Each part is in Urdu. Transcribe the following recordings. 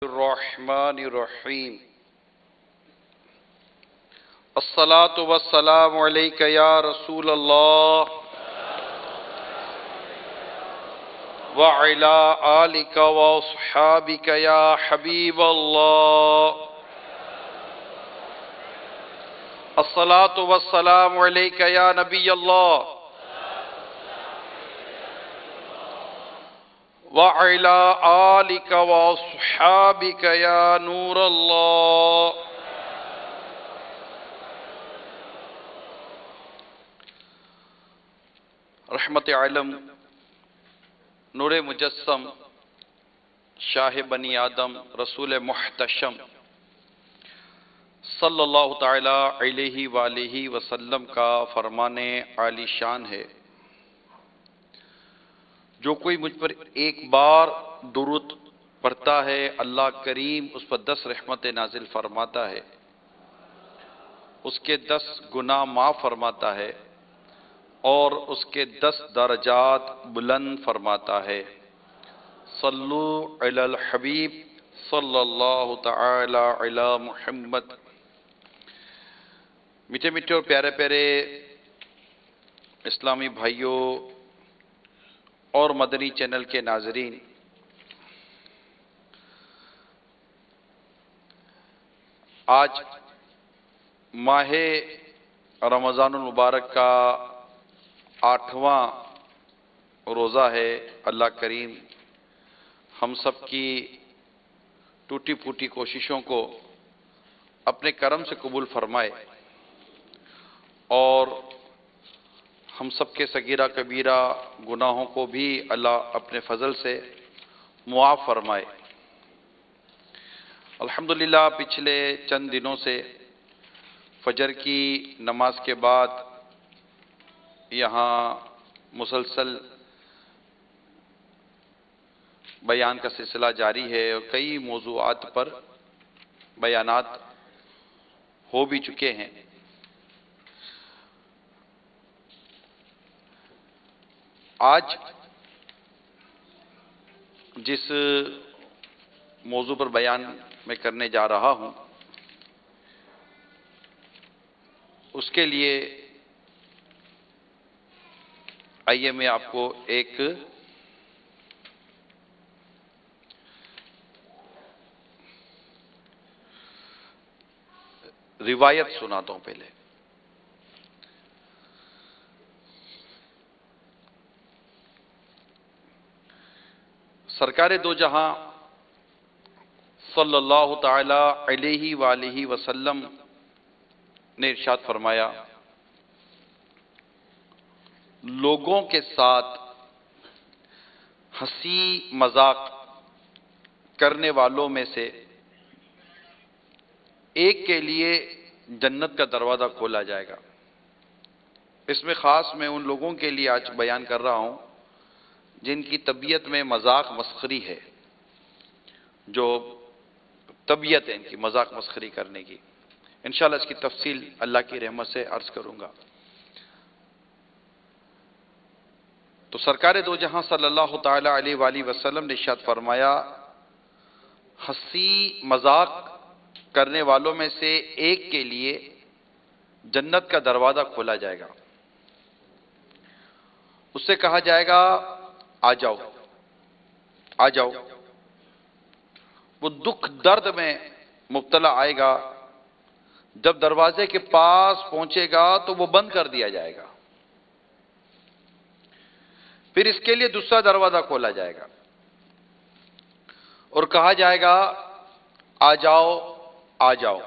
الرحمن الرحیم الصلاۃ والسلام علیک یا رسول اللہ وعلی آلک واصحابک یا حبیب اللہ الصلاۃ والسلام علیک یا نبی اللہ وعلی آلک واصحابک یا نور اللہ رحمت عالم نور مجسم شاہ بنی آدم رسول محتشم صلی اللہ تعالی علیہ وآلہ وسلم کا فرمان عالی شان ہے، جو کوئی مجھ پر ایک بار درود پڑھتا ہے اللہ کریم اس پر 10 رحمتیں نازل فرماتا ہے، اس کے 10 گناہ معاف فرماتا ہے اور اس کے 10 درجات بلند فرماتا ہے۔ صلو علی الحبیب صلی اللہ تعالی علی محمد۔ میٹھے میٹھے اور پیارے پیارے اسلامی بھائیوں اور مدنی چینل کے ناظرین، آج ماہ رمضان المبارک کا 8واں روزہ ہے۔ اللہ کریم ہم سب کی ٹوٹی پھوٹی کوششوں کو اپنے کرم سے قبول فرمائے اور ہم سب کے صغیرہ کبیرہ گناہوں کو بھی اللہ اپنے فضل سے معاف فرمائے۔ الحمدللہ پچھلے چند دنوں سے فجر کی نماز کے بعد یہاں مسلسل بیان کا سلسلہ جاری ہے اور کئی موضوعات پر بیانات ہو بھی چکے ہیں۔ آج جس موضوع پر بیان میں کرنے جا رہا ہوں اس کے لیے آئیے میں آپ کو ایک روایت سناتا ہوں۔ پہلے سرکار دو جہاں صلی اللہ تعالی علیہ وآلہ وسلم نے ارشاد فرمایا، لوگوں کے ساتھ ہنسی مذاق کرنے والوں میں سے ایک کے لیے جنت کا دروازہ کھولا جائے گا۔ اس میں خاص میں ان لوگوں کے لیے آج بیان کر رہا ہوں جن کی طبیعت میں مذاق مسخری ہے، جو طبیعت ہے ان کی مذاق مسخری کرنے کی۔ انشاءاللہ اس کی تفصیل اللہ کی رحمت سے عرض کروں گا۔ تو سرکار دو جہاں صلی اللہ تعالی علیہ وآلہ وسلم نے ارشاد فرمایا، ہنسی مذاق کرنے والوں میں سے ایک کے لیے جنت کا دروازہ کھولا جائے گا۔ اس سے کہا جائے گا آ جاؤ آ جاؤ۔ وہ دکھ درد میں مبتلا آئے گا، جب دروازے کے پاس پہنچے گا تو وہ بند کر دیا جائے گا، پھر اس کے لیے دوسرا دروازہ کھولا جائے گا اور کہا جائے گا آ جاؤ آ جاؤ۔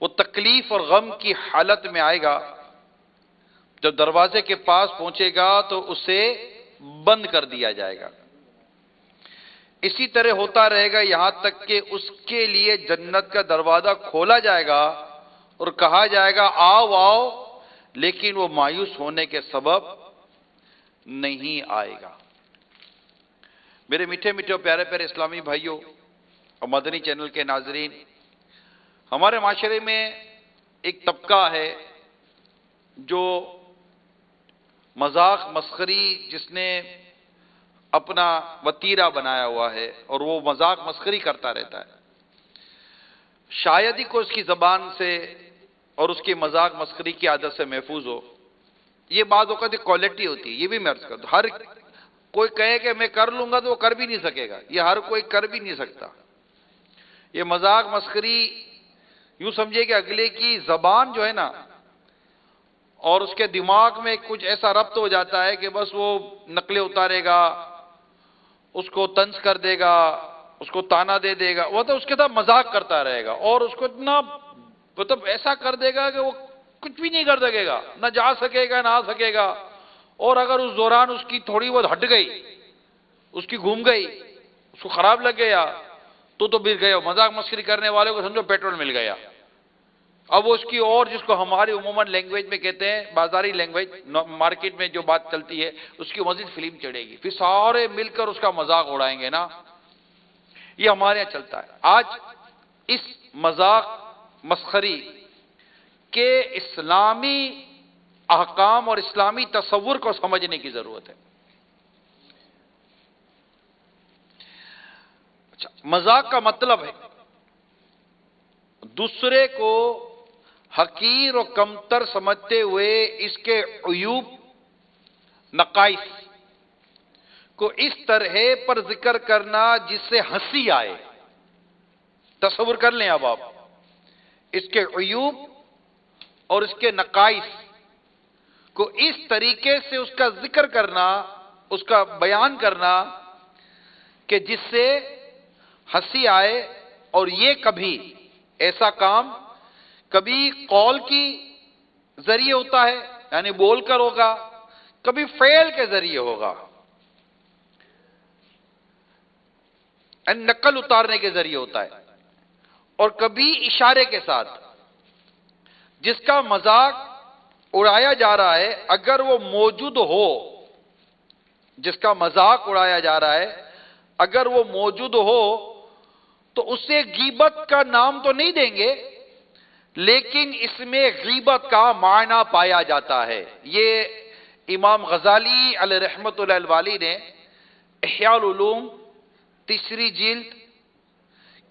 وہ تکلیف اور غم کی حالت میں آئے گا، جب دروازے کے پاس پہنچے گا تو اسے بند کر دیا جائے گا۔ اسی طرح ہوتا رہے گا یہاں تک کہ اس کے لیے جنت کا دروازہ کھولا جائے گا اور کہا جائے گا آؤ آؤ، لیکن وہ مایوس ہونے کے سبب نہیں آئے گا۔ میرے میٹھے میٹھے اور پیارے پیارے اسلامی بھائیوں اور مدنی چینل کے ناظرین، ہمارے معاشرے میں ایک طبقہ ہے جو مذاق مسخری، جس نے اپنا وتیرہ بنایا ہوا ہے اور وہ مذاق مسخری کرتا رہتا ہے. شاید ہی کو اس کی زبان سے اور اس کی مذاق مسخری کی عادت سے محفوظ ہو. یہ بعض اوقات ایک کوالٹی ہوتی ہے، یہ بھی میں عرض کرتا ہوں. ہر کوئی کہے کہ میں کر لوں گا تو وہ کر بھی نہیں سکے گا، یہ ہر کوئی کر بھی نہیں سکتا. یہ مذاق مسخری یوں سمجھے کہ اگلے کی زبان جو ہے نا اور اس کے دماغ میں کچھ ایسا ربط ہو جاتا ہے کہ بس وہ نقلیں اتارے گا، اس کو طنز کر دے گا، اس کو تانا دے دے گا، وہ تو اس کے ساتھ مذاق کرتا رہے گا اور اس کو اتنا مطلب ایسا کر دے گا کہ وہ کچھ بھی نہیں کر سکے گا، نہ جا سکے گا نہ آ سکے گا. اور اگر اس دوران اس کی تھوڑی بہت ہٹ گئی، اس کی گھوم گئی، اس کو خراب لگ گیا تو گر گئے. مذاق مسخری کرنے والے کو سمجھو پیٹرول مل گیا. اب وہ اس کی اور جس کو ہماری عموماً لینگویج میں کہتے ہیں بازاری لینگویج، مارکیٹ میں جو بات چلتی ہے اس کی مزید فلم چڑھے گی، پھر سارے مل کر اس کا مذاق اڑائیں گے نا. یہ ہمارے یہاں چلتا ہے. آج اس مذاق مسخری کے اسلامی احکام اور اسلامی تصور کو سمجھنے کی ضرورت ہے. اچھا، مذاق کا مطلب ہے دوسرے کو حقیر و کمتر سمجھتے ہوئے اس کے عیوب نقائص کو اس طرح پر ذکر کرنا جس سے ہنسی آئے. تصور کر لیں اب آپ اس کے عیوب اور اس کے نقائص کو اس طریقے سے اس کا ذکر کرنا، اس کا بیان کرنا کہ جس سے ہنسی آئے. اور یہ کبھی ایسا کام کبھی قول کی ذریعے ہوتا ہے یعنی بول کر ہوگا، کبھی فعل کے ذریعے ہوگا یعنی نقل اتارنے کے ذریعے ہوتا ہے، اور کبھی اشارے کے ساتھ. جس کا مذاق اڑایا جا رہا ہے اگر وہ موجود ہو، جس کا مذاق اڑایا جا رہا ہے اگر وہ موجود ہو تو اسے غیبت کا نام تو نہیں دیں گے، لیکن اس میں غیبت کا معنی پایا جاتا ہے. یہ امام غزالی علیہ رحمت اللہ الوالی نے احیاء العلوم تیسری جلد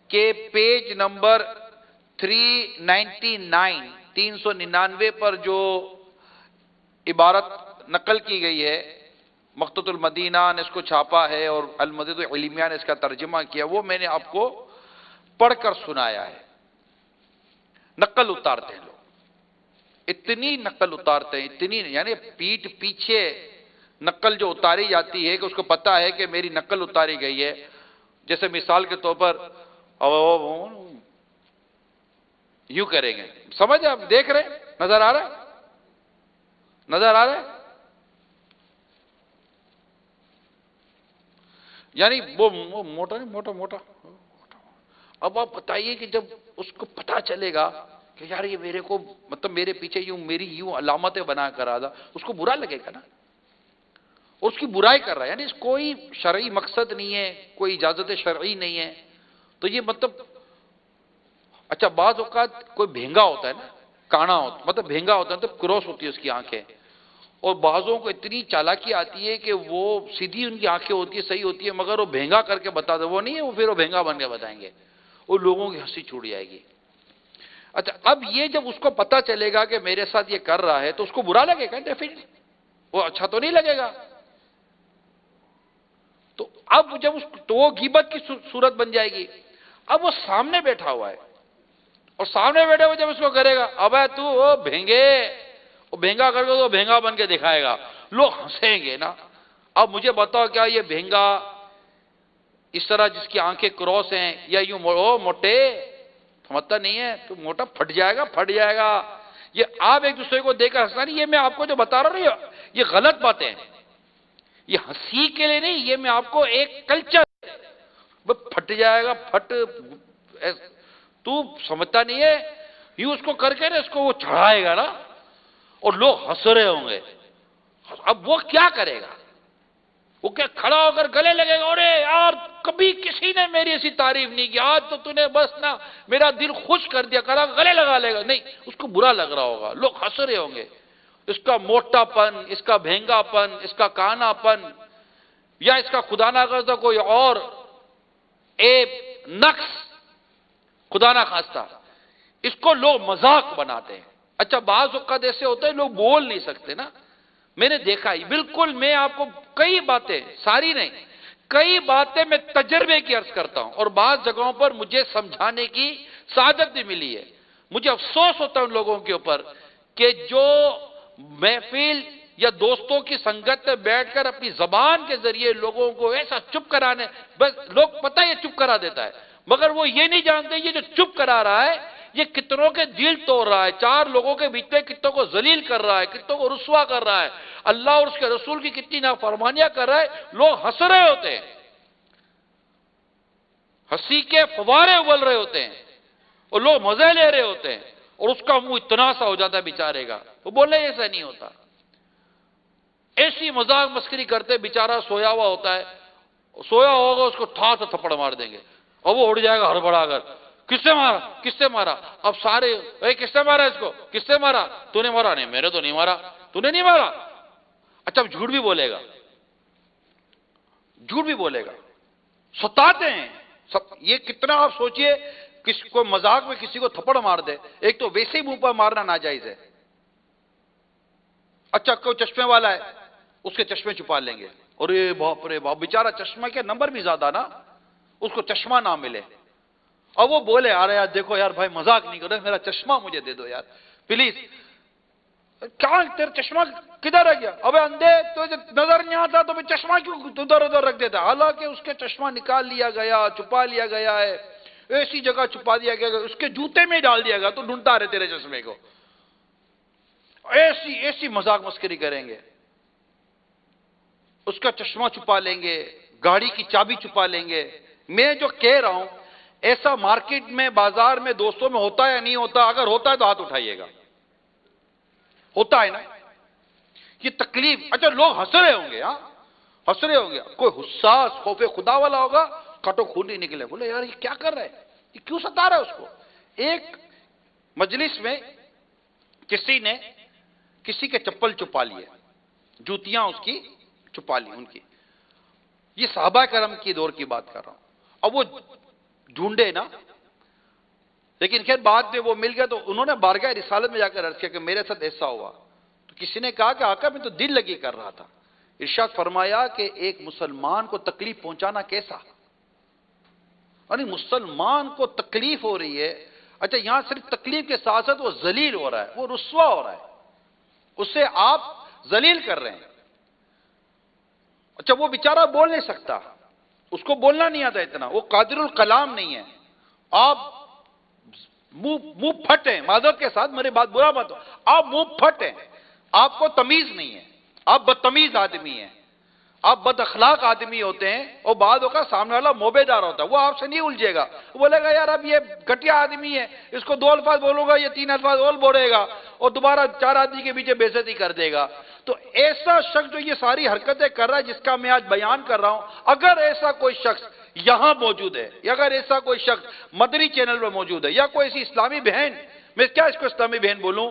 کے پیج نمبر 399 پر جو عبارت نقل کی گئی ہے، مقتۃ المدینہ نے اس کو چھاپا ہے اور المدد العلمیہ نے اس کا ترجمہ کیا، وہ میں نے آپ کو پڑھ کر سنایا ہے. نقل اتارتے ہیں لوگ، اتنی نقل اتارتے ہیں، اتنی یعنی پیٹ پیچھے نقل جو اتاری جاتی ہے کہ اس کو پتا ہے کہ میری نقل اتاری گئی ہے. جیسے مثال کے طور پر یوں کریں گے، سمجھ آپ دیکھ رہے نظر آ رہا ہے، نظر آ رہا ہے یعنی وہ موٹا نہیں، موٹا موٹا. اب آپ بتائیے کہ جب اس کو پتا چلے گا کہ یار یہ میرے کو مطلب میرے پیچھے یوں میری یوں علامتیں بنا کر آ رہا، اس کو برا لگے گا نا، اور اس کی برائی کر رہا ہے، یعنی اس کوئی شرعی مقصد نہیں ہے، کوئی اجازت شرعی نہیں ہے. تو یہ مطلب اچھا بعض اوقات کوئی بھینگا ہوتا ہے نا، کانا ہوتا مطلب بھینگا ہوتا ہے تو کراس ہوتی ہے اس کی آنکھیں، اور بعضوں کو اتنی چالاکی آتی ہے کہ وہ سیدھی ان کی آنکھیں ہوتی ہے، صحیح ہوتی ہے، مگر وہ بھینگا کر کے بتا دے، وہ نہیں ہے، وہ پھر وہ بھینگا بن کے بتائیں گے، اور لوگوں کی ہنسی چھوٹ جائے گی. اچھا اب یہ جب اس کو پتا چلے گا کہ میرے ساتھ یہ کر رہا ہے تو اس کو برا لگے گا ڈیفینیٹلی، وہ اچھا تو نہیں لگے گا. تو اب جب تو وہ غیبت کی صورت بن جائے گی. اب وہ سامنے بیٹھا ہوا ہے اور سامنے بیٹھے ہوئے جب اس کو کرے گا اب تو وہ بھینگے، وہ بھینگا کر کے تو بھینگا بن کے دکھائے گا، لوگ ہنسیں گے نا. اب مجھے بتاؤ کیا یہ بھینگا اس طرح جس کی آنکھیں کراس ہیں یا یوں موٹے سمجھتا نہیں ہے تو موٹا پھٹ جائے گا، پھٹ جائے گا. یہ آپ ایک دوسرے کو دیکھ کر ہنسنا نہیں، یہ میں آپ کو جو بتا رہا ہوں یہ غلط باتیں ہیں، یہ ہنسی کے لیے نہیں، یہ میں آپ کو ایک کلچر پھٹ جائے گا، پھٹ تو سمجھتا نہیں ہے، یوں اس کو کر کے نا اس کو وہ چڑھائے گا نا اور لوگ ہنس رہے ہوں گے. اب وہ کیا کرے گا؟ وہ کیا کھڑا ہو کر گلے لگے گا، ارے یار کبھی کسی نے میری ایسی تعریف نہیں کی، آج تو نے بس نا میرا دل خوش کر دیا، کرا گلے لگا لے گا؟ نہیں، اس کو برا لگ رہا ہوگا، لوگ ہنس رہے ہوں گے. اس کا موٹا پن، اس کا بھینگا پن، اس کا کانا پن، یا اس کا خدا نہ خواستہ کوئی اور ایب، نقص، خدا نہ خواستہ، اس کو لوگ مذاق بناتے ہیں۔ اچھا بعض اوقات ایسے ہوتے ہیں لوگ بول نہیں سکتے نا، میں نے دیکھا ہی بالکل، میں آپ کو کئی باتیں، ساری نہیں، کئی باتیں میں تجربے کی عرض کرتا ہوں، اور بعض جگہوں پر مجھے سمجھانے کی سعادت بھی ملی ہے۔ مجھے افسوس ہوتا ہے ان لوگوں کے اوپر کہ جو محفل یا دوستوں کی سنگت میں بیٹھ کر اپنی زبان کے ذریعے لوگوں کو ایسا چپ کرانے، بس لوگ پتہ ہے یہ چپ کرا دیتا ہے، مگر وہ یہ نہیں جانتے یہ جو چپ کرا رہا ہے یہ کتنوں کے دل توڑ رہا ہے، چار لوگوں کے بیچ میں کتنوں کو ذلیل کر رہا ہے، کتنوں کو رسوا کر رہا ہے، اللہ اور اس کے رسول کی کتنی نافرمانیاں کر رہا ہے۔ لوگ ہنس رہے ہوتے ہیں، ہنسی کے فوارے اگل رہے ہوتے ہیں، اور لوگ مزے لے رہے ہوتے ہیں، اور اس کا منہ اتنا سا ہو جاتا ہے بیچارے کا، وہ بولے ایسا نہیں ہوتا، ایسی مذاق مسخری کرتے، بیچارہ سویا ہوا ہوتا ہے، سویا ہوگا اس کو ٹھا سے تھپڑ مار دیں گے، اور وہ اڑ جائے گا ہڑبڑا کر، کس سے مارا، کس سے مارا، اب سارے کس سے مارا اس کو، کس سے مارا، تو نے مارا، نہیں میں نے تو نہیں مارا، تو نے نہیں مارا، اچھا اب جھوٹ بھی بولے گا، جھوٹ بھی بولے گا، ستاتے ہیں سب۔ یہ کتنا آپ سوچئے، کسی کو مذاق میں کسی کو تھپڑ مار دے، ایک تو ویسے ہی منہ پر مارنا ناجائز ہے۔ اچھا کوئی چشمے والا ہے، اس کے چشمے چھپا لیں گے، اور یہ باپ رے باپ، بیچارہ چشمہ کے نمبر بھی زیادہ نا، اس کو چشمہ نہ ملے، اور وہ بولے ارے یار دیکھو یار بھائی مذاق نہیں کر رہے، میرا چشمہ مجھے دے دو یار پلیز۔ کیا تیرا چشمہ کدھر رہ گیا؟ ابے اندھے تو نظر نہیں آتا تو چشمہ کیوں ادھر ادھر رکھ دیتا؟ حالانکہ اس کے چشمہ نکال لیا گیا، چھپا لیا گیا ہے، ایسی جگہ چھپا دیا گیا، اس کے جوتے میں ڈال دیا گیا تو ڈھونڈتا رہے تیرے چشمے کو۔ ایسی ایسی مذاق مسکری کریں گے، اس کا چشمہ چھپا لیں گے، گاڑی کی چابی چھپا لیں گے۔ میں جو کہہ رہا ہوں ایسا مارکیٹ میں، بازار میں، دوستوں میں ہوتا ہے یا نہیں ہوتا؟ اگر ہوتا ہے تو ہاتھ اٹھائیے گا، ہوتا ہے نا یہ تکلیف۔ اچھا لوگ ہنس رہے ہوں گے، ہاں ہنس رہے ہوں گے، کوئی حساس خوف خدا والا ہوگا کٹو خون نہیں نکلے، بولے یار یہ کیا کر رہا ہے، یہ کیوں ستا رہا ہے اس کو۔ ایک مجلس میں کسی نے کسی کے چپل چھپا لیے، جوتیاں اس کی چھپا لی ان کی، یہ صحابہ کرام کی دور کی بات کر رہا ہوں۔ اب وہ ڈھونڈے نا، لیکن خیر بعد میں وہ مل گیا تو انہوں نے بارگاہ رسالت میں جا کر عرض کیا کہ میرے ساتھ ایسا ہوا، تو کسی نے کہا کہ آقا میں تو دل لگی کر رہا تھا۔ ارشاد فرمایا کہ ایک مسلمان کو تکلیف پہنچانا کیسا، یعنی مسلمان کو تکلیف ہو رہی ہے، اچھا یہاں صرف تکلیف کے ساتھ ساتھ وہ ذلیل ہو رہا ہے، وہ رسوا ہو رہا ہے، اسے آپ ذلیل کر رہے ہیں۔ اچھا وہ بیچارہ بول نہیں سکتا، اس کو بولنا نہیں آتا اتنا، وہ قادر الکلام نہیں ہے، آپ منہ پھٹ ہیں، معذرت کے ساتھ میری بات برا مت ہو، آپ منہ پھٹ ہیں، آپ کو تمیز نہیں ہے، آپ بدتمیز آدمی ہیں، آپ بد اخلاق آدمی ہوتے ہیں، اور بعد کا سامنے والا موبے دار ہوتا ہے، وہ آپ سے نہیں الجھے گا، وہ بولے گا یار اب یہ گھٹیا آدمی ہے، اس کو 2 الفاظ بولوں گا یہ 3 الفاظ اور بولے گا، اور دوبارہ 4 آدمی کے پیچھے بے عزتی کر دے گا۔ تو ایسا شخص جو یہ ساری حرکتیں کر رہا ہے جس کا میں آج بیان کر رہا ہوں، اگر ایسا کوئی شخص یہاں موجود ہے، یا اگر ایسا کوئی شخص مدنی چینل پر موجود ہے، یا کوئی ایسی اسلامی بہن، میں کیا اس کو اسلامی بہن بولوں،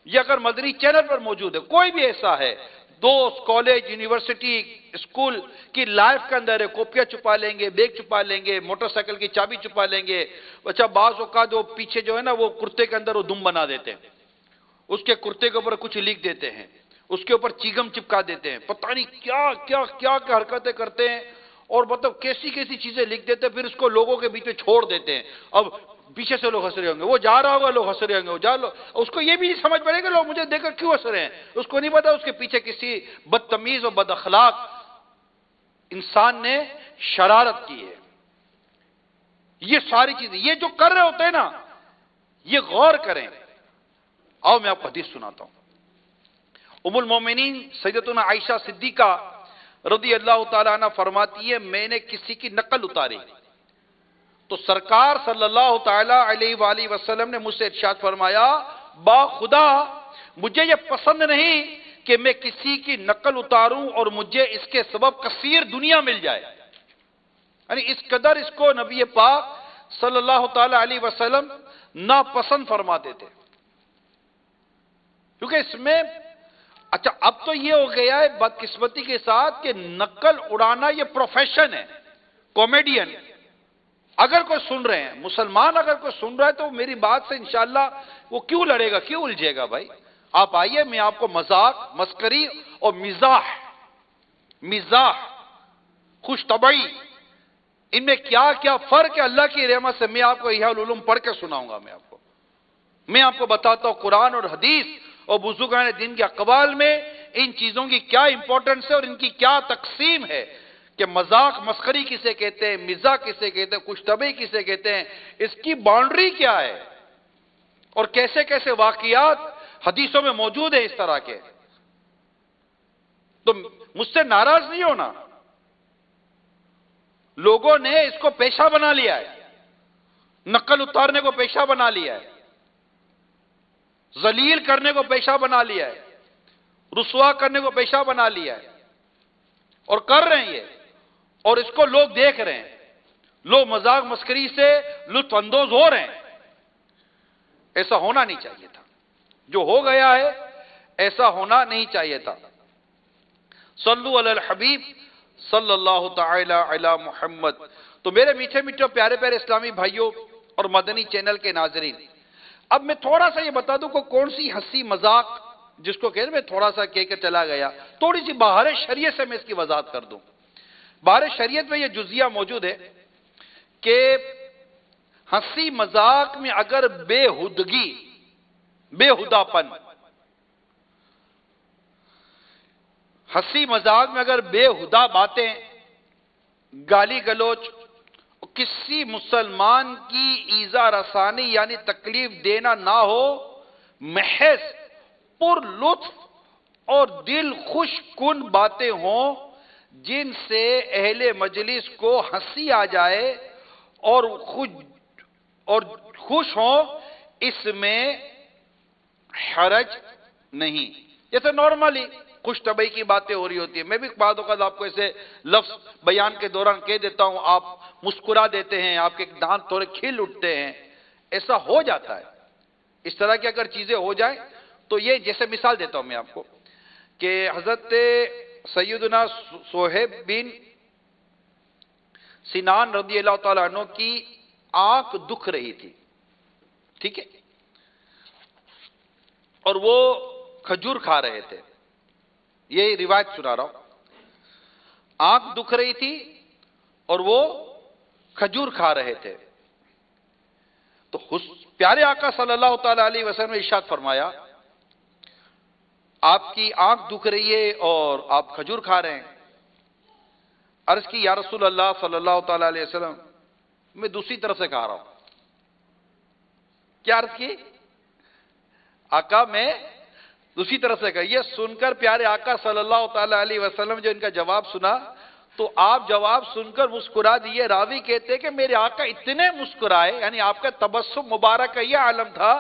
یا اگر مدنی چینل پر موجود ہے، کوئی بھی ایسا ہے، دوست، کالج، یونیورسٹی، اسکول کی لائف کے اندر ہے، کاپیاں چھپا لیں گے، بیگ چھپا لیں گے، موٹر سائیکل کی چابی چھپا لیں گے، اچھا بعض اوقات جو پیچھے جو ہے نا وہ کرتے کے اندر وہ دم بنا دیتے ہیں، اس کے کرتے کے اوپر کچھ لکھ دیتے ہیں، اس کے اوپر چیگم چپکا دیتے ہیں، پتہ نہیں کیا کیا کیا کیا حرکتیں کرتے ہیں، اور مطلب کیسی کیسی چیزیں لکھ دیتے ہیں، پھر اس کو لوگوں کے بیچ میں چھوڑ دیتے ہیں۔ اب پیچھے سے لوگ ہنس رہے ہوں گے، وہ جا رہا ہوگا لوگ ہنس رہے ہوں گے، وہ جا لو، اس کو یہ بھی نہیں سمجھ پڑے گا لوگ مجھے دیکھ کر کیوں ہنس رہے ہیں، اس کو نہیں پتا اس کے پیچھے کسی بدتمیز اور بد اخلاق انسان نے شرارت کی ہے۔ یہ ساری چیزیں یہ جو کر رہے ہوتے ہیں نا، یہ غور کریں۔ آؤ میں آپ کو حدیث سناتا ہوں۔ ام المومنین سیدتنا عائشہ صدیقہ رضی اللہ تعالیٰ عنہ فرماتی ہے میں نے کسی کی نقل اتاری تو سرکار صلی اللہ تعالیٰ علیہ وآلہ وسلم نے مجھ سے ارشاد فرمایا با خدا مجھے یہ پسند نہیں کہ میں کسی کی نقل اتاروں اور مجھے اس کے سبب کثیر دنیا مل جائے، یعنی اس قدر اس کو نبی پاک صلی اللہ تعالیٰ علیہ وسلم ناپسند فرماتے تھے، کیونکہ اس میں اچھا اب تو یہ ہو گیا ہے بدقسمتی کے ساتھ کہ نقل اڑانا یہ پروفیشن ہے، کامیڈین۔ اگر کوئی سن رہے ہیں مسلمان، اگر کوئی سن رہا ہے تو میری بات سے انشاءاللہ وہ کیوں لڑے گا، کیوں الجھے گا بھائی؟ آپ آئیے، میں آپ کو مذاق، مسکری اور مزاح، خوش طبعی، ان میں کیا کیا فرق ہے اللہ کی رحمت سے میں آپ کو احیاء العلوم پڑھ کے سناؤں گا۔ میں آپ کو بتاتا ہوں قرآن اور حدیث اور بزرگان دین کے اقوال میں ان چیزوں کی کیا امپورٹنس ہے اور ان کی کیا تقسیم ہے، کہ مذاق مسخری کسے کہتے ہیں، مزاح کسے کہتے ہیں، خوش طبعی کسے کہتے ہیں، اس کی باؤنڈری کیا ہے، اور کیسے کیسے واقعات حدیثوں میں موجود ہیں اس طرح کے۔ تو مجھ سے ناراض نہیں ہونا، لوگوں نے اس کو پیشہ بنا لیا ہے، نقل اتارنے کو پیشہ بنا لیا ہے، ذلیل کرنے کو پیشہ بنا لیا ہے، رسوا کرنے کو پیشہ بنا لیا ہے، اور کر رہے ہیں یہ، اور اس کو لوگ دیکھ رہے ہیں، لوگ مذاق مسکری سے لطف اندوز ہو رہے ہیں۔ ایسا ہونا نہیں چاہیے تھا، جو ہو گیا ہے ایسا ہونا نہیں چاہیے تھا۔ صلو علی الحبیب صلی اللہ تعالی علی محمد۔ تو میرے میٹھے میٹھے پیارے پیارے اسلامی بھائیوں اور مدنی چینل کے ناظرین، اب میں تھوڑا سا یہ بتا دوں کہ کون سی ہنسی مذاق جس کو کہتے ہیں، میں تھوڑا سا کہہ کر چلا گیا، تھوڑی سی باہر شریعت سے میں اس کی وضاحت کر دوں۔ باہر شریعت میں یہ جزیہ موجود ہے کہ ہنسی مذاق میں اگر بے ہداپن، ہنسی مذاق میں اگر بے ہدا باتیں، گالی گلوچ، کسی مسلمان کی ایذا رسانی یعنی تکلیف دینا نہ ہو، محض پر لطف اور دل خوش کن باتیں ہوں جن سے اہل مجلس کو ہنسی آ جائے اور خوش ہوں، اس میں حرج نہیں۔ جیسے نارملی خوش طبعی کی باتیں ہو رہی ہوتی ہیں، میں بھی بعض اوقات آپ کو ایسے لفظ بیان کے دوران کہہ دیتا ہوں، آپ مسکرا دیتے ہیں، آپ کے دانت تھوڑے کھل اٹھتے ہیں، ایسا ہو جاتا ہے۔ اس طرح کی اگر چیزیں ہو جائیں تو یہ، جیسے مثال دیتا ہوں میں آپ کو کہ حضرت سیدنا صہیب بن سنان رضی اللہ تعالیٰ عنہ کی آنکھ دکھ رہی تھی، ٹھیک ہے، اور وہ کھجور کھا رہے تھے، یہ روایت سنا رہا ہوں، آنکھ دکھ رہی تھی اور وہ کھجور کھا رہے تھے، تو پیارے آقا صلی اللہ تعالی علیہ وسلم نے ارشاد فرمایا، آپ کی آنکھ دکھ رہی ہے اور آپ کھجور کھا رہے ہیں۔ عرض کی یا رسول اللہ صلی اللہ تعالی علیہ وسلم، میں دوسری طرف سے کھا رہا ہوں۔ کیا عرض کی؟ آقا میں دوسری طرف سے کہا۔ یہ سن کر پیارے آقا صلی اللہ تعالی علیہ وسلم جو ان کا جواب سنا تو آپ جواب سن کر مسکرا دیے۔ راوی کہتے کہ میرے آقا اتنے مسکرائے، یعنی آپ کا تبسم مبارک کا یہ عالم تھا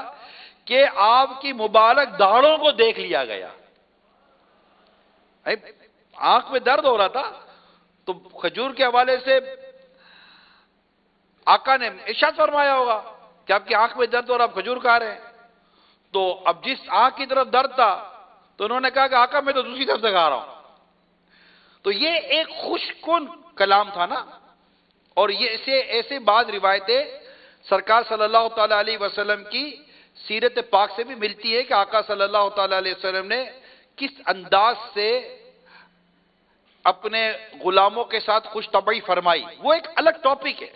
کہ آپ کی مبارک داڑھوں کو دیکھ لیا گیا۔ آنکھ میں درد ہو رہا تھا تو کھجور کے حوالے سے آقا نے ارشاد فرمایا ہوگا کہ آپ کی آنکھ میں درد اور آپ کھجور کھا رہے ہیں۔ تو اب جس آنکھ کی طرف درد تھا تو انہوں نے کہا کہ آقا میں تو دوسری طرف سے کھا رہا ہوں۔ تو یہ ایک خوش کن کلام تھا نا، اور یہ ایسے بعض روایتیں سرکار صلی اللہ تعالی علیہ وسلم کی سیرت پاک سے بھی ملتی ہے کہ آقا صلی اللہ تعالی علیہ وسلم نے کس انداز سے اپنے غلاموں کے ساتھ خوش طبعی فرمائی، وہ ایک الگ ٹاپک ہے۔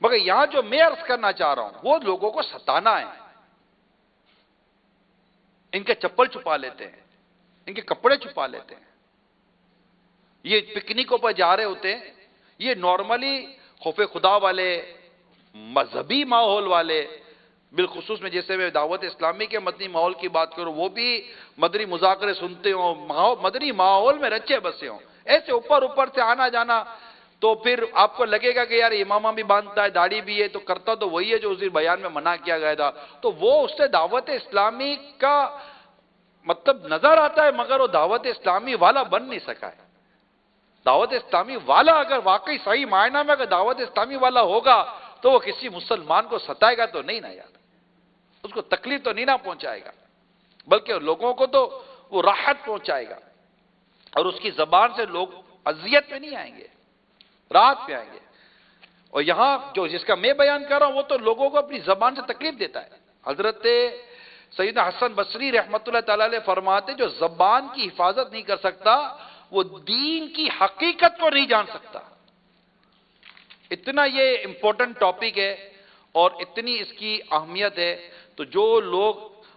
مگر یہاں جو میں عرض کرنا چاہ رہا ہوں وہ لوگوں کو ستانا ہے، ان کے چپل چھپا لیتے ہیں، ان کے کپڑے چھپا لیتے ہیں، یہ پکنکوں پر جا رہے ہوتے ہیں، یہ نارملی خوف خدا والے، مذہبی ماحول والے، بالخصوص میں جیسے میں دعوت اسلامی کے مدنی ماحول کی بات کروں، وہ بھی مدنی مذاکرے سنتے ہوں، مدنی ماحول میں رچے بسے ہوں، ایسے اوپر سے آنا جانا، تو پھر آپ کو لگے گا کہ یار امامہ بھی باندھتا ہے، داڑھی بھی ہے، تو کرتا تو وہی ہے جو اس بیان میں منع کیا گیا تھا، تو وہ اس سے دعوت اسلامی کا مطلب نظر آتا ہے، مگر وہ دعوت اسلامی والا بن نہیں سکا ہے۔ دعوت اسلامی والا اگر واقعی صحیح معنی میں اگر دعوت اسلامی والا ہوگا تو وہ کسی مسلمان کو ستائے گا تو نہیں نا یار، اس کو تکلیف تو نہیں نہ پہنچائے گا، بلکہ لوگوں کو تو وہ راحت پہنچائے گا، اور اس کی زبان سے لوگ اذیت میں نہیں آئیں گے، راحت پہ آئیں گے۔ اور یہاں جو جس کا میں بیان کر رہا ہوں وہ تو لوگوں کو اپنی زبان سے تکلیف دیتا ہے۔ حضرت سیدنا حسن بصری رحمۃ اللہ تعالی علیہ فرماتے جو زبان کی حفاظت نہیں کر سکتا وہ دین کی حقیقت کو نہیں جان سکتا۔ اتنا یہ امپورٹنٹ ٹاپک ہے اور اتنی اس کی اہمیت ہے، تو جو لوگ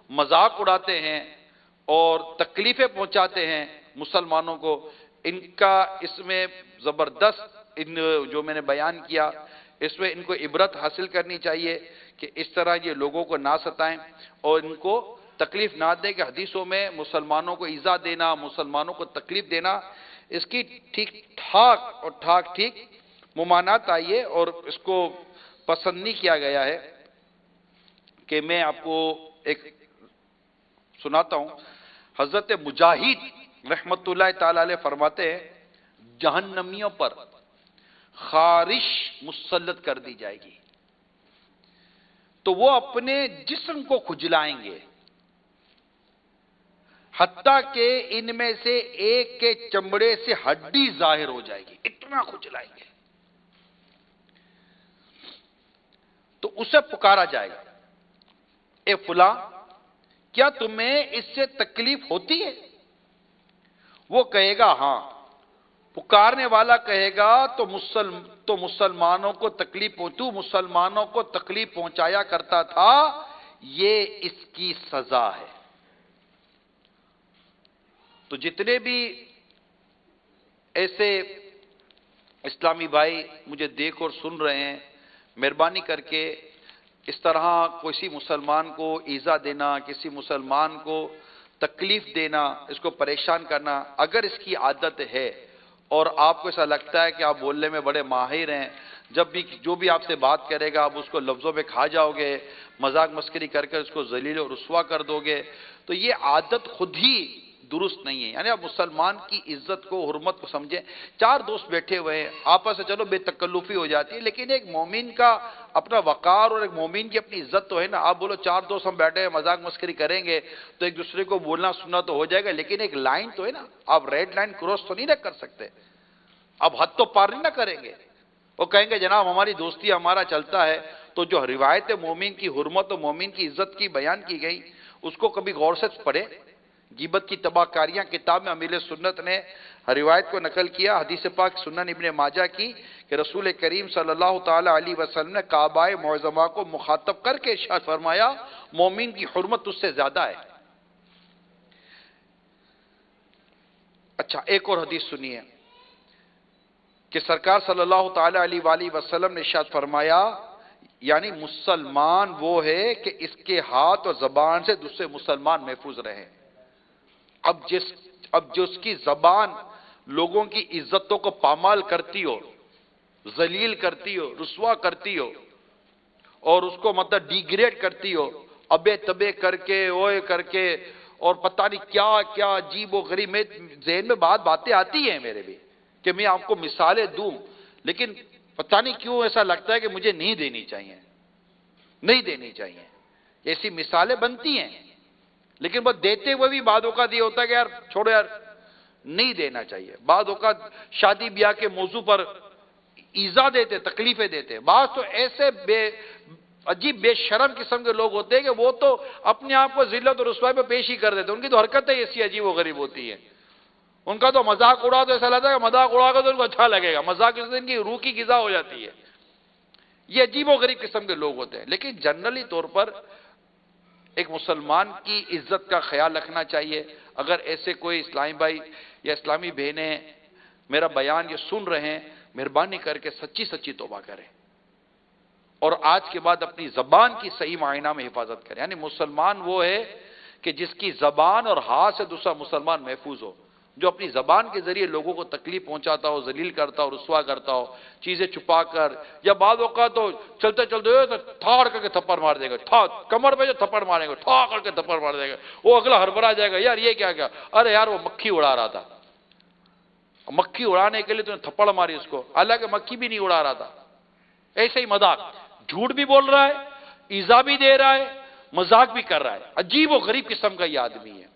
مذاق اڑاتے ہیں اور تکلیفیں پہنچاتے ہیں مسلمانوں کو، ان کا اس میں زبردست جو میں نے بیان کیا اس میں ان کو عبرت حاصل کرنی چاہیے کہ اس طرح یہ لوگوں کو نہ ستائیں اور ان کو تکلیف نہ دیں، کہ حدیثوں میں مسلمانوں کو ایذا دینا، مسلمانوں کو تکلیف دینا، اس کی ٹھیک ٹھاک ممانعت آئی ہے اور اس کو پسند نہیں کیا گیا ہے۔ کہ میں آپ کو ایک سناتا ہوں، حضرت مجاہد رحمت اللہ تعالی علیہ فرماتے ہیں جہنمیوں پر خارش مسلط کر دی جائے گی تو وہ اپنے جسم کو کھجلائیں گے، حتیٰ کہ ان میں سے ایک کے چمڑے سے ہڈی ظاہر ہو جائے گی، اتنا کھجلائیں گے۔ تو اسے پکارا جائے گا، اے فلاں کیا تمہیں اس سے تکلیف ہوتی ہے؟ وہ کہے گا ہاں۔ پکارنے والا کہے گا تو مسلمانوں کو تکلیف پہنچایا کرتا تھا، یہ اس کی سزا ہے۔ تو جتنے بھی ایسے اسلامی بھائی مجھے دیکھ اور سن رہے ہیں، مہربانی کر کے اس طرح کسی مسلمان کو ایذا دینا، کسی مسلمان کو تکلیف دینا، اس کو پریشان کرنا، اگر اس کی عادت ہے اور آپ کو ایسا لگتا ہے کہ آپ بولنے میں بڑے ماہر ہیں، جو بھی آپ سے بات کرے گا آپ اس کو لفظوں میں کھا جاؤ گے، مذاق مسکری کر کے اس کو ذلیل و رسوا کر دو گے، تو یہ عادت خود ہی درست نہیں ہے۔ یعنی آپ مسلمان کی عزت کو، حرمت کو سمجھیں۔ چار دوست بیٹھے ہوئے ہیں، آپس سے چلو بے تکلفی ہو جاتی ہے، لیکن ایک مومن کا اپنا وقار اور ایک مومن کی اپنی عزت تو ہے نا۔ آپ بولو چار دوست ہم بیٹھے ہیں مذاق مسکری کریں گے تو ایک دوسرے کو بولنا سننا تو ہو جائے گا، لیکن ایک لائن تو ہے نا، آپ ریڈ لائن کراس تو نہیں نہ کر سکتے، اب حد تو پار نہیں نہ کریں گے۔ وہ کہیں گے جناب ہماری دوستی ہمارا چلتا ہے، تو جو روایت مومن کی حرمت و مومن کی عزت کی بیان کی گئی اس کو کبھی غور سے پڑھے۔ غیبت کی تباہ کاریاں کتاب میں امیل سنت نے روایت کو نقل کیا، حدیث پاک سنن ابن ماجہ کی، کہ رسول کریم صلی اللہ تعالی علیہ وسلم نے کعبہ معظمہ کو مخاطب کر کے ارشاد فرمایا مومن کی حرمت اس سے زیادہ ہے۔ اچھا ایک اور حدیث سنیے کہ سرکار صلی اللہ تعالی علیہ وآلہ وسلم نے ارشاد فرمایا، یعنی مسلمان وہ ہے کہ اس کے ہاتھ اور زبان سے دوسرے مسلمان محفوظ رہیں۔ اب جو اس کی زبان لوگوں کی عزتوں کو پامال کرتی ہو، ذلیل کرتی ہو، رسوا کرتی ہو، اور اس کو مطلب ڈیگریڈ کرتی ہو، ابے تبے کر کے، اوئے کر کے، اور پتہ نہیں کیا کیا عجیب و غریب، میں ذہن میں باتیں آتی ہیں میرے بھی کہ میں آپ کو مثالیں دوں، لیکن پتہ نہیں کیوں ایسا لگتا ہے کہ مجھے نہیں دینی چاہیے۔ ایسی مثالیں بنتی ہیں، لیکن وہ دیتے ہوئے بھی بعد اوقات یہ ہوتا ہے کہ یار چھوڑو یار نہیں دینا چاہیے۔ بعد اوقات شادی بیاہ کے موضوع پر ایذا دیتے، تکلیفیں دیتے۔ بعض تو ایسے عجیب بے شرم قسم کے لوگ ہوتے ہیں کہ وہ تو اپنے آپ کو ذلت اور رسوائی پہ پیش ہی کر دیتے، ان کی تو حرکتیں ایسی عجیب و غریب ہوتی ہیں، ان کا تو مذاق اڑا تو ایسا لگتا ہے کہ مذاق اڑا کر تو ان کو اچھا لگے گا، مذاق اس سے ان کی روح کی غذا ہو جاتی ہے۔ یہ عجیب و غریب قسم کے لوگ ہوتے ہیں، لیکن جنرلی طور پر ایک مسلمان کی عزت کا خیال رکھنا چاہیے۔ اگر ایسے کوئی اسلامی بھائی یا اسلامی بہنیں میرا بیان یہ سن رہے ہیں، مہربانی کر کے سچی توبہ کریں اور آج کے بعد اپنی زبان کی صحیح معنی میں حفاظت کریں۔ یعنی مسلمان وہ ہے کہ جس کی زبان اور ہاتھ سے دوسرا مسلمان محفوظ ہو، جو اپنی زبان کے ذریعے لوگوں کو تکلیف پہنچاتا ہو، ذلیل کرتا ہو، رسوا کرتا ہو، چیزیں چھپا کر، یا بعض اوقات تو چلتے تو تھاڑ کر کے تھپڑ مار دے گا، کمر پہ جو تھپڑ مارے گا ٹھا کر کے تھپڑ مار دے گا، وہ اگلا ہڑبڑا جائے گا، یار یہ کیا ارے یار وہ مکھی اڑا رہا تھا، مکھی اڑانے کے لیے تو نے تھپڑ ماری اس کو، حالانکہ مکھی بھی نہیں اڑا رہا تھا۔ ایسے ہی مذاق، جھوٹ بھی بول رہا ہے، ایذا بھی دے رہا ہے، مذاق بھی کر رہا ہے، عجیب و غریب قسم کا یہ آدمی ہے۔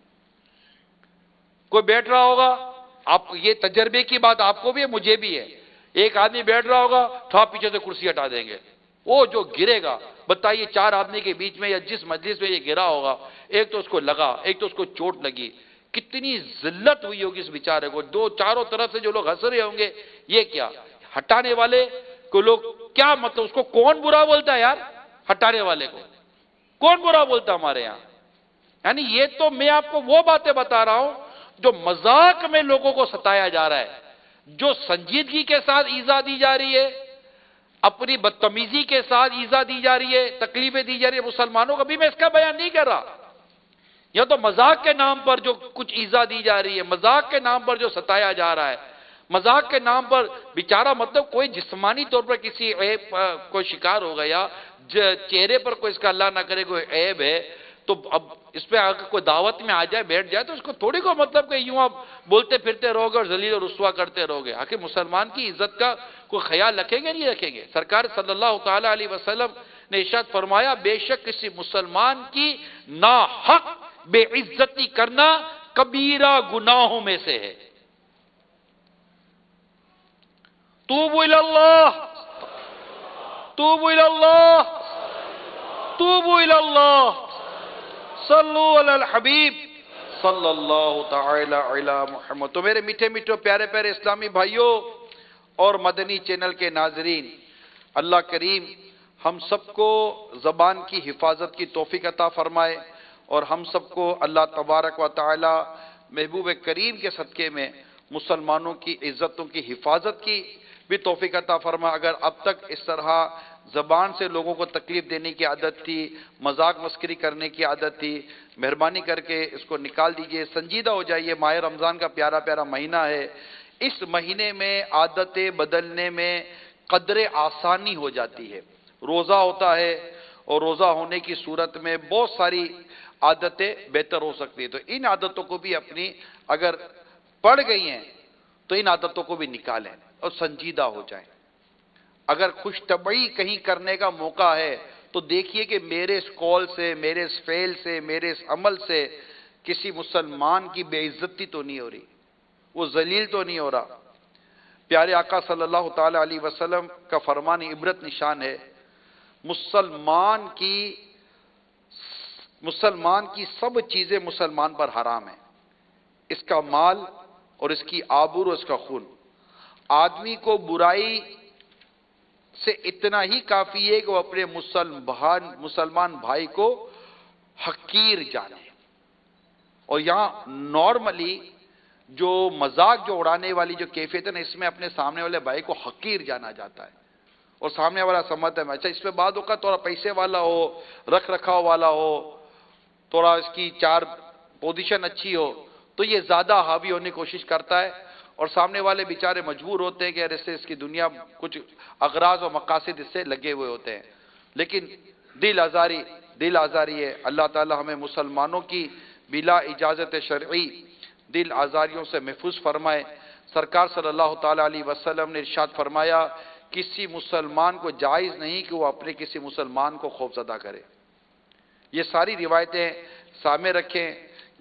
کوئی بیٹھ رہا ہوگا، آپ یہ تجربے کی بات آپ کو بھی ہے مجھے بھی ہے، ایک آدمی بیٹھ رہا ہوگا تو آپ پیچھے سے کرسی ہٹا دیں گے، وہ جو گرے گا، بتائیے چار آدمی کے بیچ میں یا جس مجلس میں یہ گرا ہوگا، ایک تو اس کو لگا، ایک تو اس کو چوٹ لگی، کتنی ذلت ہوئی ہوگی اس بیچارے کو، دو چاروں طرف سے جو لوگ ہنس رہے ہوں گے، یہ کیا ہٹانے والے کو لوگ کیا مطلب اس کو کون برا بولتا ہے یار، ہٹانے والے کو کون برا بولتا ہمارے یہاں؟ یعنی یہ تو میں آپ کو وہ باتیں بتا رہا ہوں جو مذاق میں لوگوں کو ستایا جا رہا ہے، جو سنجیدگی کے ساتھ ایذا دی جا رہی ہے، اپنی بدتمیزی کے ساتھ ایذا دی جا رہی ہے، تکلیفیں دی جا رہی ہے مسلمانوں کو، بھی میں اس کا بیان نہیں کر رہا، یا تو مذاق کے نام پر جو کچھ ایذا دی جا رہی ہے، مذاق کے نام پر جو ستایا جا رہا ہے، مذاق کے نام پر بیچارہ مطلب کوئی جسمانی طور پر کسی عیب کو شکار ہو گیا، چہرے پر کوئی اس کا اللہ نہ کرے کوئی عیب ہے، تو اب اس پہ اگر کوئی دعوت میں آ جائے بیٹھ جائے تو اس کو تھوڑی کو مطلب کہ یوں آپ بولتے پھرتے رہو گے اور ذلیل و رسوا کرتے رہو گے، آخر مسلمان کی عزت کا کوئی خیال رکھیں گے نہیں رکھیں گے؟ سرکار صلی اللہ تعالی علیہ وسلم نے ارشاد فرمایا بے شک کسی مسلمان کی ناحق بے عزتی کرنا کبیرہ گناہوں میں سے ہے۔ توبوا الی اللہ، توبوا الی اللہ، توبوا الی اللہ، صلو علی الحبیب صلی اللہ تعالی علی محمد۔ تو میرے میٹھے میٹھے پیارے پیارے اسلامی بھائیوں اور مدنی چینل کے ناظرین، اللہ کریم ہم سب کو زبان کی حفاظت کی توفیق عطا فرمائے، اور ہم سب کو اللہ تبارک و تعالی محبوب کریم کے صدقے میں مسلمانوں کی عزتوں کی حفاظت کی بھی توفیق عطا فرما۔ اگر اب تک اس طرح زبان سے لوگوں کو تکلیف دینے کی عادت تھی، مذاق مسکری کرنے کی عادت تھی، مہربانی کر کے اس کو نکال دیجئے، سنجیدہ ہو جائیے۔ ماہ رمضان کا پیارا پیارا مہینہ ہے، اس مہینے میں عادتیں بدلنے میں قدر آسانی ہو جاتی ہے۔ روزہ ہوتا ہے اور روزہ ہونے کی صورت میں بہت ساری عادتیں بہتر ہو سکتی ہیں، تو ان عادتوں کو بھی اپنی اگر پڑ گئی ہیں تو ان عادتوں کو بھی نکالیں اور سنجیدہ ہو جائیں۔ اگر خوش طبعی کہیں کرنے کا موقع ہے تو دیکھیے کہ میرے اس قول سے، میرے اس فعل سے، میرے اس عمل سے کسی مسلمان کی بے عزتی تو نہیں ہو رہی، وہ ذلیل تو نہیں ہو رہا۔ پیارے آقا صلی اللہ تعالی علیہ وسلم کا فرمان عبرت نشان ہے، مسلمان کی سب چیزیں مسلمان پر حرام ہیں، اس کا مال اور اس کی آبرو اور اس کا خون۔ آدمی کو برائی سے اتنا ہی کافی ہے کہ وہ اپنے مسلمان بھائی کو حقیر جانے، اور یہاں نارملی جو مذاق جو اڑانے والی جو کیفیت ہے نا، اس میں اپنے سامنے والے بھائی کو حقیر جانا جاتا ہے، اور سامنے والا سمجھتا ہے اچھا اس پہ بعد ہوگا تھوڑا پیسے والا ہو، رکھ رکھاؤ والا ہو، تھوڑا اس کی چار پوزیشن اچھی ہو تو یہ زیادہ حاوی ہونے کی کوشش کرتا ہے، اور سامنے والے بیچارے مجبور ہوتے ہیں کہ یار اس سے اس کی دنیا کچھ اغراض و مقاصد اس سے لگے ہوئے ہوتے ہیں، لیکن دل آزاری ہے۔ اللہ تعالی ہمیں مسلمانوں کی بلا اجازت شرعی دل آزاریوں سے محفوظ فرمائے۔ سرکار صلی اللہ تعالی علیہ وسلم نے ارشاد فرمایا کسی مسلمان کو جائز نہیں کہ وہ اپنے کسی مسلمان کو خوفزدہ کرے۔ یہ ساری روایتیں سامنے رکھیں۔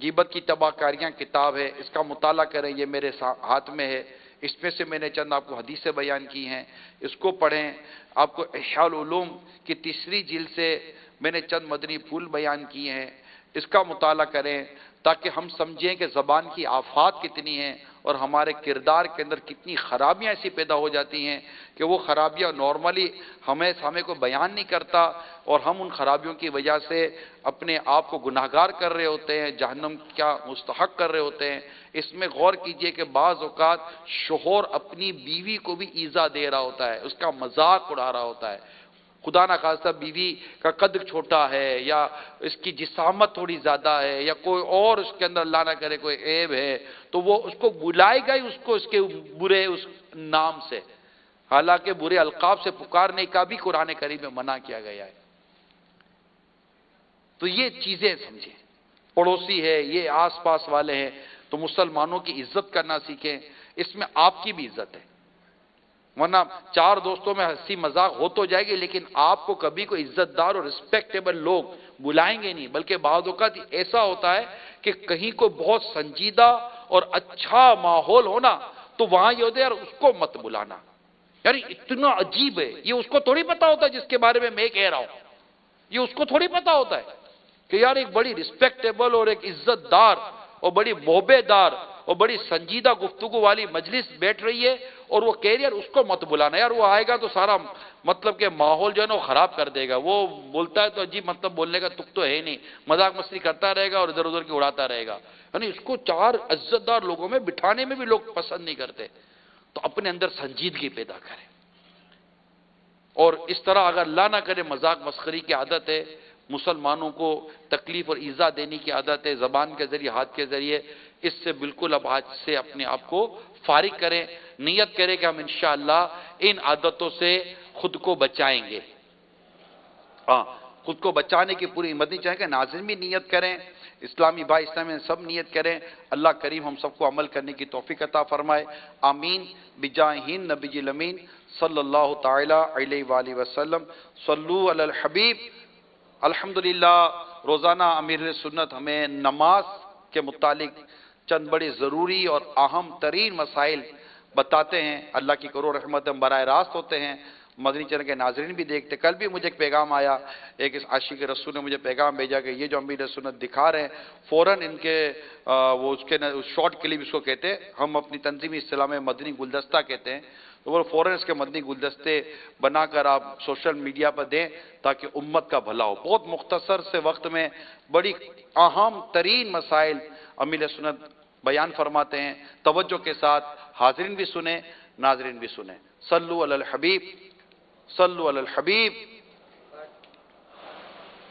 غیبت کی تباہ کاریاں کتاب ہے، اس کا مطالعہ کریں، یہ میرے ہاتھ میں ہے، اس میں سے میں نے چند آپ کو حدیثیں بیان کی ہیں، اس کو پڑھیں۔ آپ کو احیاء العلوم کی 3 جلد سے میں نے چند مدنی پھول بیان کیے ہیں، اس کا مطالعہ کریں تاکہ ہم سمجھیں کہ زبان کی آفات کتنی ہیں اور ہمارے کردار کے اندر کتنی خرابیاں ایسی پیدا ہو جاتی ہیں کہ وہ خرابیاں نارملی ہمیں کو بیان نہیں کرتا، اور ہم ان خرابیوں کی وجہ سے اپنے آپ کو گناہگار کر رہے ہوتے ہیں، جہنم کیا مستحق کر رہے ہوتے ہیں۔ اس میں غور کیجئے کہ بعض اوقات شوہر اپنی بیوی کو بھی ایذا دے رہا ہوتا ہے، اس کا مذاق اڑا رہا ہوتا ہے، خدا نہ خواستہ بیوی کا قدر چھوٹا ہے یا اس کی جسامت تھوڑی زیادہ ہے یا کوئی اور اس کے اندر اللہ نہ کرے کوئی عیب ہے تو وہ اس کو بلائے گا ہی، اس کو اس کے برے اس نام سے، حالانکہ برے القاب سے پکارنے کا بھی قرآن کریم میں منع کیا گیا ہے۔ تو یہ چیزیں سمجھیں، پڑوسی ہے، یہ آس پاس والے ہیں، تو مسلمانوں کی عزت کرنا سیکھیں، اس میں آپ کی بھی عزت ہے، ورنہ 4 دوستوں میں ہنسی مذاق ہو تو جائے گی لیکن آپ کو کبھی کوئی عزت دار اور رسپیکٹیبل لوگ بلائیں گے نہیں، بلکہ بعض اوقات ایسا ہوتا ہے کہ کہیں کو بہت سنجیدہ اور اچھا ماحول ہونا تو وہاں یہ ہوتا ہے یار اس کو مت بلانا. یعنی اتنا عجیب ہے, یہ اس کو تھوڑی پتا ہوتا ہے جس کے بارے میں کہہ رہا ہوں, یہ اس کو تھوڑی پتا ہوتا ہے کہ یار ایک بڑی ریسپیکٹیبل اور ایک عزت دار اور بڑی محبے دار اور بڑی سنجیدہ گفتگو والی مجلس بیٹھ رہی ہے اور وہ کہہ رہی ہے یار اس کو مت بلانا, یار وہ آئے گا تو سارا مطلب کہ ماحول جو ہے نا وہ خراب کر دے گا, وہ بولتا ہے تو عجیب مطلب بولنے کا تک تو ہے ہی نہیں, مذاق مستی کرتا رہے گا اور ادھر ادھر کی اڑاتا رہے گا. یعنی اس کو چار عزت دار لوگوں میں بٹھانے میں بھی لوگ پسند نہیں کرتے. تو اپنے اندر سنجیدگی پیدا کریں, اور اس طرح اگر اللہ نہ کرے مذاق مسخری کی عادت ہے, مسلمانوں کو تکلیف اور ایذا دینے کی عادت ہے زبان کے ذریعے ہاتھ کے ذریعے, اس سے بالکل اب آج سے اپنے آپ کو فارغ کریں. نیت کریں کہ ہم انشاءاللہ ان عادتوں سے خود کو بچائیں گے. خود کو بچانے کی پوری ہمت نہیں چاہیں کہ ناظرین بھی نیت کریں, اسلامی بھائی اسلامی سب نیت کریں. اللہ کریم ہم سب کو عمل کرنے کی توفیق عطا فرمائے. آمین بجاہ نبی الامین صلی اللہ تعالی علیہ وآلہ وسلم. صلو علی الحبیب. الحمدللہ روزانہ امیر سنت ہمیں نماز کے متعلق چند بڑے ضروری اور اہم ترین مسائل بتاتے ہیں. اللہ کی کرو رحمت ہم براہ راست ہوتے ہیں, مدنی چینل کے ناظرین بھی دیکھتے. کل بھی مجھے ایک پیغام آیا, ایک اس عاشق رسول نے مجھے پیغام بھیجا کہ یہ جو امیر سنت دکھا رہے ہیں فوراً ان کے وہ اس کے شارٹ کلپ اس کو کہتے ہیں, ہم اپنی تنظیمی اصطلاح میں مدنی گلدستہ کہتے ہیں, تو وہ فوراً اس کے مدنی گلدستے بنا کر آپ سوشل میڈیا پر دیں تاکہ امت کا بھلا ہو. بہت مختصر سے وقت میں بڑی اہم ترین مسائل امیر سنت بیان فرماتے ہیں. توجہ کے ساتھ حاضرین بھی سنیں, ناظرین بھی سنیں. صلو علی الحبیب, صلو علی الحبیب.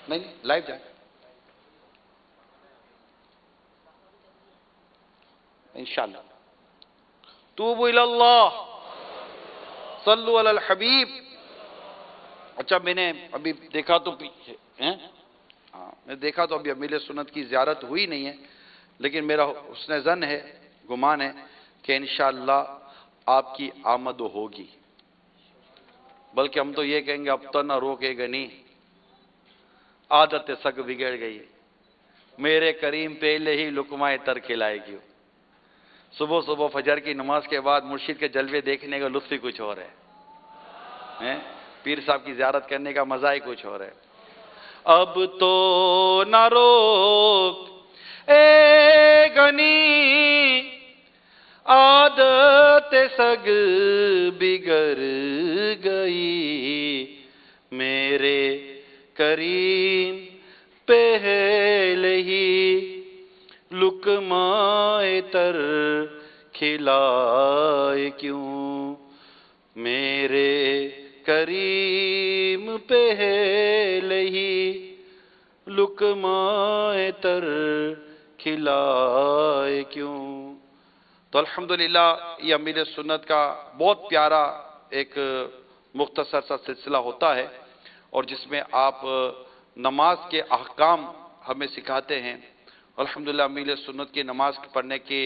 نہیں لائیو جائیں انشاءاللہ. توبوا الی اللہ, صلو علی الحبیب. اچھا میں نے ابھی دیکھا تو میں دیکھا تو ابھی امیر سنت کی زیارت ہوئی نہیں ہے, لیکن میرا حسن ظن ہے, گمان ہے کہ انشاءاللہ آپ کی آمد ہوگی. بلکہ ہم تو یہ کہیں گے اب تو نہ روکے گا نہیں, عادت سگ بگڑ گئی, میرے کریم پہلے ہی لقمہ تر کھلائے گی. صبح صبح فجر کی نماز کے بعد مرشد کے جلوے دیکھنے کا لطف ہی کچھ اور ہے, پیر صاحب کی زیارت کرنے کا مزہ ہی کچھ اور ہے. اب تو نہ روک اے گنی, عادت سگ بگڑ گئی, میرے کریم پہلے ہی لقمہ تر کھلائے کیوں, میرے کریم پہلے ہی لقمہ تر کھلائے کیوں. تو الحمدللہ یہ امیر سنت کا بہت پیارا ایک مختصر سا سلسلہ ہوتا ہے, اور جس میں آپ نماز کے احکام ہمیں سکھاتے ہیں. الحمدللہ امیر سنت کی نماز پڑھنے کی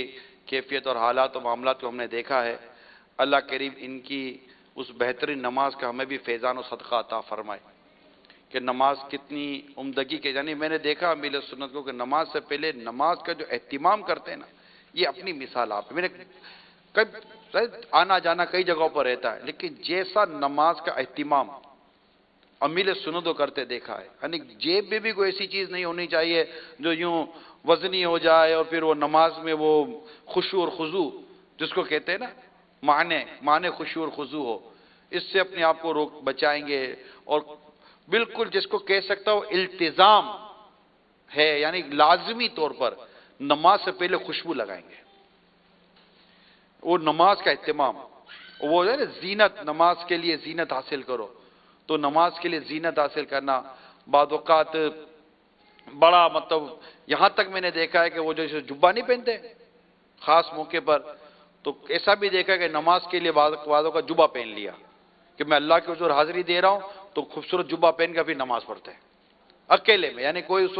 کیفیت اور حالات و معاملات کو ہم نے دیکھا ہے. اللہ کریم ان کی اس بہترین نماز کا ہمیں بھی فیضان و صدقہ عطا فرمائے کہ نماز کتنی عمدگی کے, یعنی میں نے دیکھا امیر سنت کو کہ نماز سے پہلے نماز کا جو اہتمام کرتے ہیں نا, یہ اپنی مثال آپ میں نے آنا جانا کئی جگہوں پر رہتا ہے, لیکن جیسا نماز کا اہتمام امیر سنت کو کرتے دیکھا ہے. یعنی جیب میں بھی کوئی ایسی چیز نہیں ہونی چاہیے جو یوں وزنی ہو جائے اور پھر وہ نماز میں وہ خشوع اور خضوع جس کو کہتے ہیں نا, معنی خشوع اور خضوع ہو, اس سے اپنے آپ کو روک بچائیں گے. اور بالکل جس کو کہہ سکتا ہو التزام ہے, یعنی لازمی طور پر نماز سے پہلے خوشبو لگائیں گے. وہ نماز کا اہتمام, وہ ہے نا زینت, نماز کے لیے زینت حاصل کرو, تو نماز کے لیے زینت حاصل کرنا بعض اوقات بڑا مطلب یہاں تک میں نے دیکھا ہے کہ وہ جو جبہ نہیں پہنتے خاص موقع پر, تو ایسا بھی دیکھا کہ نماز کے لیے بعضوں کا جبہ پہن لیا کہ میں اللہ کے حضور حاضری دے رہا ہوں, تو خوبصورت جبہ پہن کر پھر نماز پڑھتے ہیں اکیلے میں. یعنی کوئی اس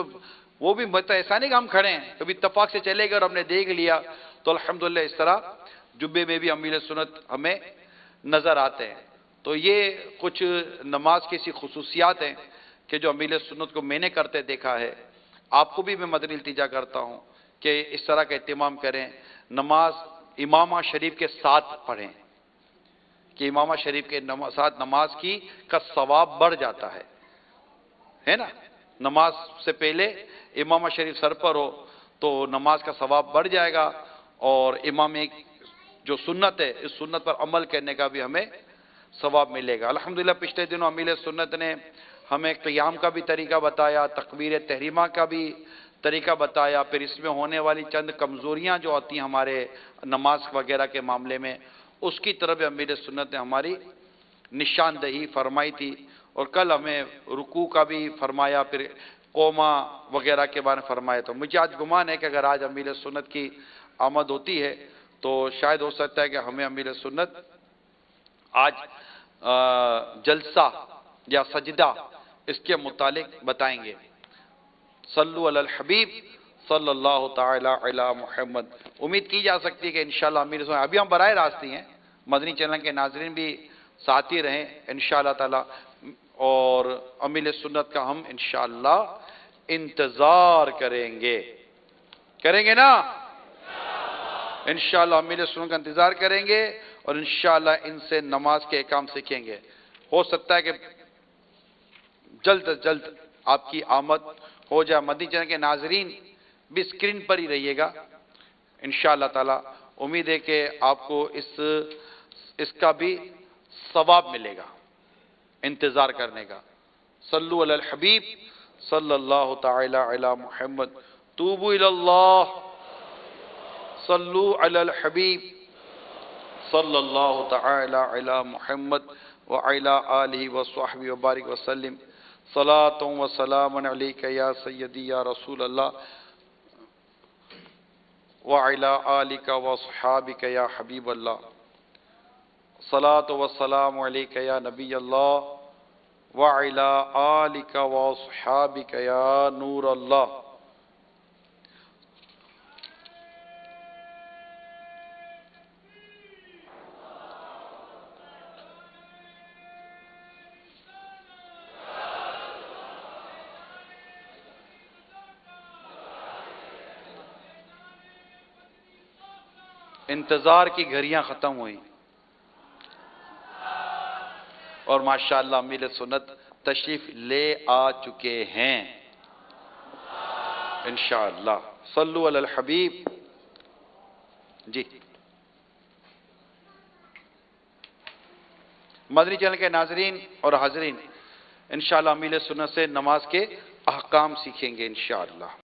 وہ بھی مطلب ایسا نہیں کہ ہم کھڑے ہیں, کبھی اتفاق سے چلے گئے اور ہم نے دیکھ لیا. تو الحمدللہ اس طرح جبے میں بھی امیر سنت ہمیں نظر آتے ہیں. تو یہ کچھ نماز کی ایسی خصوصیات ہیں کہ جو امیر سنت کو میں نے کرتے دیکھا ہے. آپ کو بھی میں مدنی التجا کرتا ہوں کہ اس طرح کا اہتمام کریں، نماز امامہ شریف کے ساتھ پڑھیں، کہ امامہ شریف کے ساتھ نماز کی کا ثواب بڑھ جاتا ہے نا۔ نماز سے پہلے امامہ شریف سر پر ہو تو نماز کا ثواب بڑھ جائے گا، اور امام جو سنت ہے اس سنت پر عمل کرنے کا بھی ہمیں ثواب ملے گا۔ الحمدللہ پچھلے دنوں امیر سنت نے ہمیں قیام کا بھی طریقہ بتایا، تکبیر تحریمہ کا بھی طریقہ بتایا، پھر اس میں ہونے والی چند کمزوریاں جو آتی ہیں ہمارے نماز وغیرہ کے معاملے میں، اس کی طرف امیر سنت نے ہماری نشاندہی فرمائی تھی، اور کل ہمیں رکوع کا بھی فرمایا، پھر قوما وغیرہ کے بارے میں فرمایا۔ تو مجھے آج گمان ہے کہ اگر آج امیر سنت کی آمد ہوتی ہے تو شاید ہو سکتا ہے کہ ہمیں امیر سنت آج جلسہ یا سجدہ اس کے متعلق بتائیں گے۔ صلو علی الحبیب صلی اللہ تعالی علی محمد۔ امید کی جا سکتی ہے کہ انشاءاللہ امیر سنت، ابھی ہم براہ راست ہی ہیں، مدنی چینل کے ناظرین بھی ساتھی رہیں انشاءاللہ تعالی، اور امیر سنت کا ہم انشاءاللہ انتظار کریں گے نا، انشاءاللہ امیر سنت کا انتظار کریں گے، اور انشاءاللہ ان سے نماز کے احکام سیکھیں گے۔ ہو سکتا ہے کہ جلد از جلد آپ کی آمد ہو جائے۔ مدنی چینل کے ناظرین بھی اسکرین پر ہی رہیے گا انشاءاللہ تعالی۔ امید ہے کہ آپ کو اس کا بھی ثواب ملے گا انتظار کرنے کا۔ صلو علی الحبیب صلی اللہ تعالی علی محمد، توبوا الی اللہ، صلو علی الحبیب صلی اللہ تعالی علی محمد وعلی آلہ وصحبہ وبارک وسلم۔ صلاۃ و سلام علیک یا سیدی یا رسول اللہ وعلی آلک وصحابک یا حبیب اللہ۔ صلاۃ و سلام علیک یا نبی اللہ وعلی آلک وصحابک یا نور اللہ۔ انتظار کی گھڑیاں ختم ہوئیں، اور ماشاءاللہ امیر سنت تشریف لے آ چکے ہیں انشاءاللہ۔ صلو علی الحبیب۔ جی مدنی چینل کے ناظرین اور حاضرین، انشاءاللہ امیر سنت سے نماز کے احکام سیکھیں گے انشاءاللہ۔